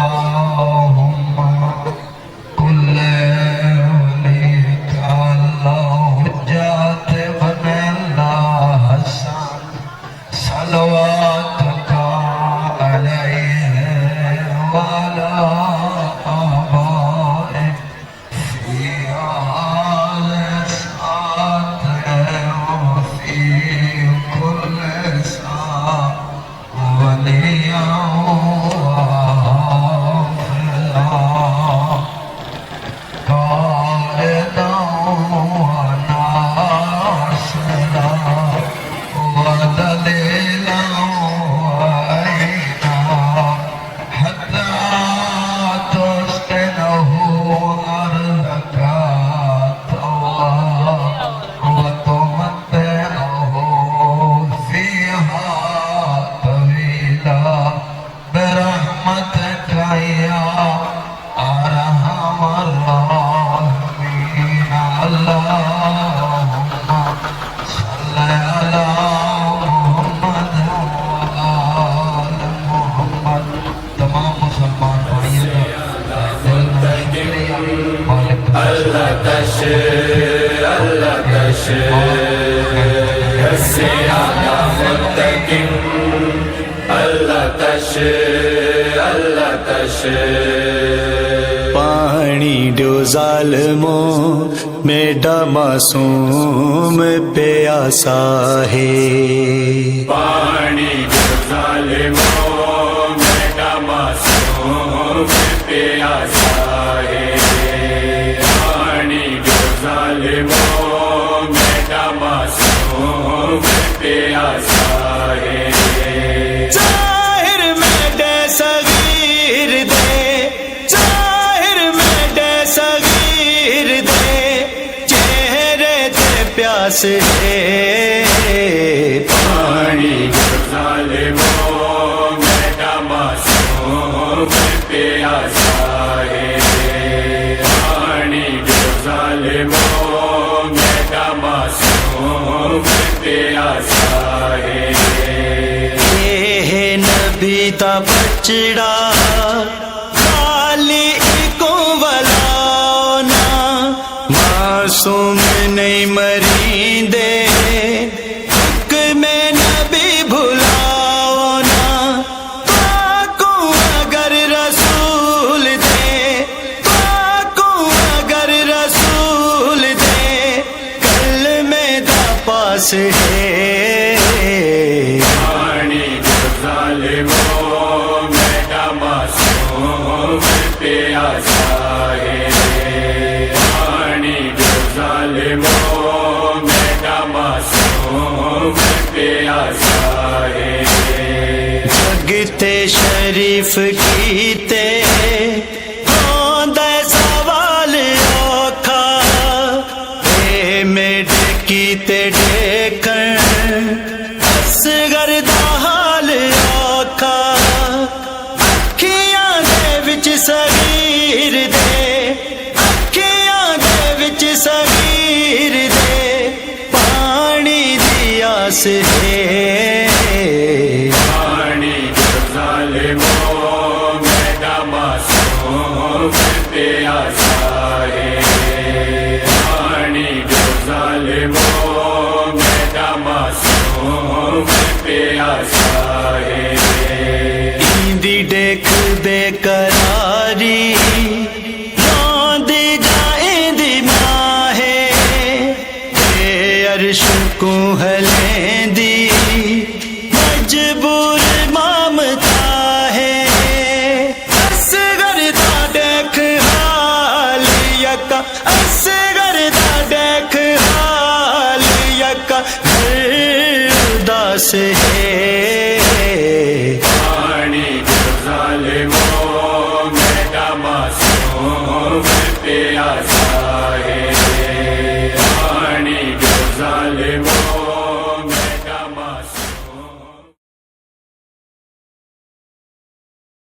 اللهم كل وليك الله حجات بن الله حسن صلواتك عليه وعلى آبائه في هذا الساعة وفي كل ساعة وليا وحافظا قائدا وناصرا ودليلا وعينا حتى تسكنه أرضك طوعا وتمتعه فيها طويلا برحمتك يا أرحم الراحمين. اللهم صل على محمد وآل محمد. تمام مسلمان بھائیوں کا دل میں شکریہ مالک اللہ کا شکر اللہ کا شکر سیادہ متقین اللہ کا شکر اللہ کا شکر پانی ڈو ظالموں میڈا معصوم پیاسا ہے پانی جو ظالموں میرا معصوم پیاسا ہے پانی جو ظالموں میرا معصوم پیاسا ہے ظاہر میں دے صغیر دے ظاہر میں دے صغیر دے چہرے تے پیاس ہے پانی جو ظالموں میرا معصوم پیاسا ہے پانی جو ظالموں میرا معصوم پیاسا ہے یہ نبی دا بچڑا خالی کو ولانا معصوم نہیں مریندے حکم نبی بھلاونا پاکوں اگر رسول دے پاکوں اگر رسول دے کلمے دا پاس ہے پانی جو ظالموں میرا معصوم پیاسا ہے پانی جو ظالموں میرا معصوم پیاسا ہے جگتے شریف کیتے ہوندے سوال اوکھا اے میڈ کیتے ڈیکھن اصغر دا حال اوکھا اکھیاں دے وچ صغیر دے اکھیاں دے وچ صغیر دے پانی دی آس ہے پانی جو ظالموں میرا معصوم پیاسا ہے پانی جو ظالموں میرا معصوم پیاسا ہے ایندی دیکھ بے قراری روندی جائندی ماں ہے اے عرش کو ہلیندی مجبور مامتا ہے اصغر دا دیکھ حال یکا اصغر دا دیکھ حال یکا ارداس ہے پانی جو ظالموں میرا معصوم پیاسا ہے